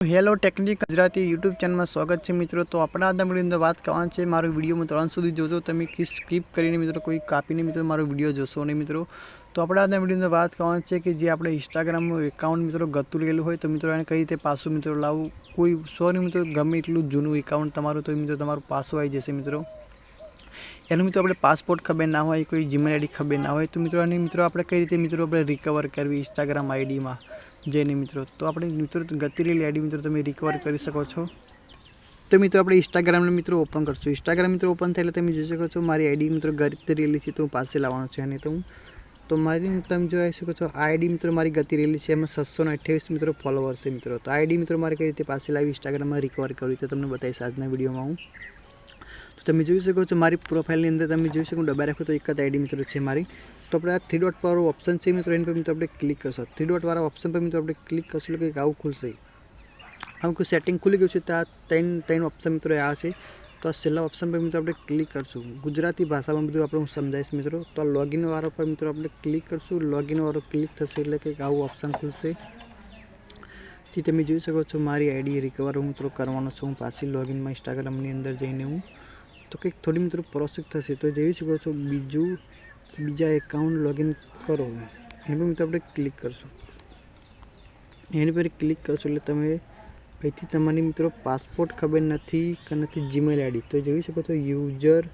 Hello technique Gujarati YouTube ચેનલમાં સ્વાગત છે મિત્રો। તો આપણે આજના વિડીયોની વાત કરવાની છે। મારો વિડીયો મિત્રો અંત સુધી જોજો, તમે સ્કીપ કરીને મિત્રો કોઈ કાપીને મિત્રો મારો વિડીયો જોશો નહીં મિત્રો। તો આપણે આજના વિડીયોની વાત કરવાની છે કે જે આપણે ઇન્સ્ટાગ્રામનું એકાઉન્ટ મિત્રો ગતું રહેલું હોય તો મિત્રો એને કઈ રીતે પાછું મિત્રો લાવવું। કોઈ સોરી મિત્રો ગમે એટલું જૂનું એકાઉન્ટ તમારું તો મિત્રો તમારું પાછું આવી જશે મિત્રો। એનું મિત્રો આપણે પાસપોર્ટ ખબર ના હોય, કોઈ જીમેલ આઈડી ખબર ના હોય તો મિત્રો અને મિત્રો આપણે કઈ રીતે મિત્રો આપણે રિકવર કરવી ઇન્સ્ટાગ્રામ આઈડીમાં જઈને મિત્રો। તો આપણે મિત્રો ગતી રહેલી આઈડી મિત્રો તમે રિકવર કરી શકો છો। તો મિત્રો આપણે ઇન્સ્ટાગ્રામને મિત્રો ઓપન કરશું। ઇન્સ્ટાગ્રામ મિત્રો ઓપન થાય એટલે તમે જોઈ શકો છો મારી આઈડી મિત્રો ગતી રહેલી છે તો હું પાસે લાવવાનો છે। અને તો મારી તમે જોઈ શકો છો આ આઈડી મિત્રો મારી ગતી રહેલી છે, એમાં 728 મિત્રો ફોલોવર છે મિત્રો। તો આ આઈડી મિત્રો મારે કઈ રીતે પાસે લાવી ઇન્સ્ટાગ્રામમાં રિકવર કરવી તો તમને બતાવીશ આજના વિડીયોમાં હું। તો તમે જોઈ શકો છો મારી પ્રોફાઇલની અંદર તમે જોઈ શકો દબાઈ રાખો તો એક જ આઈડી મિત્રો છે મારી। તો આપણે આ 3 ડોટ વાળો ઓપ્શન છે મિત્રો એની પર મિત્રો આપણે ક્લિક કરશો। 3 ડોટ વાળા ઓપ્શન પર મિત્રો આપણે ક્લિક કરશું એટલે કે આવું ખુલશે। આવું કોઈ સેટિંગ ખુલી ગયું છે તો આ ત્રણ ઓપ્શન મિત્રો આ છે। તો આ છેલ્લા ઓપ્શન પર મિત્રો આપણે ક્લિક કરશું। ગુજરાતી ભાષામાં બધું આપણે હું સમજાવીશ મિત્રો। તો આ લોગિન વાળા પર મિત્રો આપણે ક્લિક કરશું। લોગિન વાળો ક્લિક થશે એટલે કે આવું ઓપ્શન ખુલશે। જે તમે જોઈ શકો છો મારી આઈડી રિકવર હું મિત્રો કરવાનો છું। હું પાછી લોગિનમાં ઇન્સ્ટાગ્રામની અંદર જઈને હું તો કંઈક થોડી મિત્રો પ્રોસેસ થશે। તો જોઈ શકો છો બીજા એકાઉન્ટ લોગિન કરો એની પર મિત્રો આપણે ક્લિક કરશું। એની પર ક્લિક કરશું એટલે તમે અહીંથી તમારી મિત્રો પાસપોર્ટ ખબર નથી કે નથી જીમેલ આઈડી તો જોઈ શકો છો યુઝર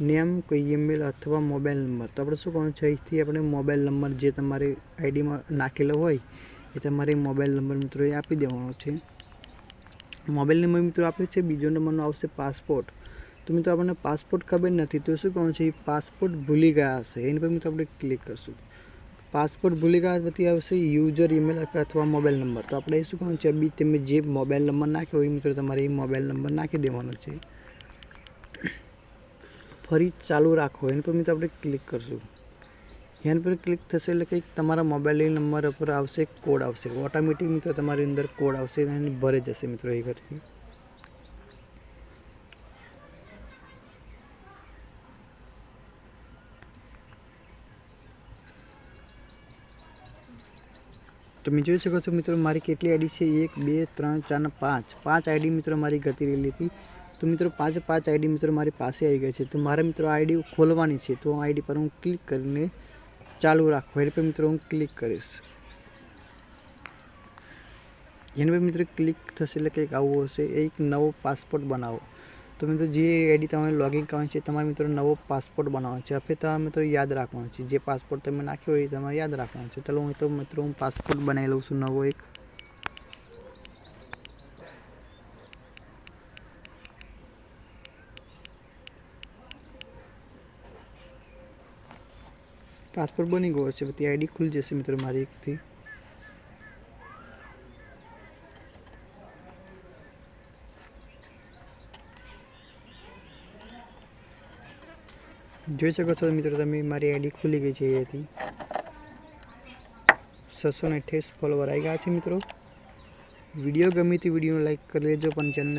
નેમ કોઈ ઈમેલ અથવા મોબાઈલ નંબર। તો આપણે શું કરવાનું છે અહીંથી આપણે મોબાઈલ નંબર જે તમારે આઈડીમાં નાખેલો હોય એ તમારે મોબાઈલ નંબર મિત્રો એ આપી દેવાનો છે। મોબાઈલ નંબર મિત્રો આપ્યો છે। બીજો નંબરનો આવશે પાસપોર્ટ। તો મિત્રો આપણને પાસપોર્ટ ખબર નથી તો શું કરવાનું છે એ પાસપોર્ટ ભૂલી ગયા હશે એની પર મિત્રો આપણે ક્લિક કરશું। પાસપોર્ટ ભૂલી ગયા પછી આવશે યુઝર ઈમેલ અથવા મોબાઈલ નંબર। તો આપણે શું કરવાનું છે બી તમે જે મોબાઈલ નંબર નાખ્યો હોય મિત્રો તમારે એ મોબાઈલ નંબર નાખી દેવાનો છે। ફરી ચાલુ રાખો એની પર મિત્રો આપણે ક્લિક કરશું। એની પર ક્લિક થશે એટલે કંઈક તમારા મોબાઈલ નંબર પર આવશે કોડ આવશે, ઓટોમેટિક મિત્રો તમારી અંદર કોડ આવશે અને ભરે જશે મિત્રો એ ઘરથી। તમે જોઈ શકો છો મિત્રો મારી કેટલી આઈડી છે 1 2 3 4 ને 5 આઈડી મિત્રો મારી ગતી રહેલી હતી। તો મિત્રો પાંચ આઈડી મિત્રો મારી પાસે આવી ગઈ છે। તો મારે મિત્રો આઈડી ખોલવાની છે તો આઈડી પર હું ક્લિક કરીને ચાલુ રાખો એની પર મિત્રો હું ક્લિક કરીશ। એની પર મિત્રો ક્લિક થશે એટલે કંઈક આવું હશે એક નવો પાસપોર્ટ બનાવો। તો મિત્રો જે આઈડી તમારે લોગિન કરવાની છે તમારે મિત્રો નવો પાસપોર્ટ બનાવવાનો છે અથવા તમારે મિત્રો યાદ રાખવાનો છે જે પાસપોર્ટ તમે નાખ્યો હોય એ તમારે યાદ રાખવાનો છે। ચાલો હું તો મિત્રો હું પાસપોર્ટ બનાવી લઉં છું નવો એક। પાસપોર્ટ બની ગયો છે પછી આઈડી ખુલી જશે મિત્રો મારી એકથી। જોઈ શકો છો મિત્રો તમે મારી આઈડી ખુલી ગઈ છે અહીંયાથી 728 ફોલોવર આવી ગયા છે મિત્રો। વિડીયો ગમે તે વિડીયો લાઈક કરી લેજો પણ ચેનલને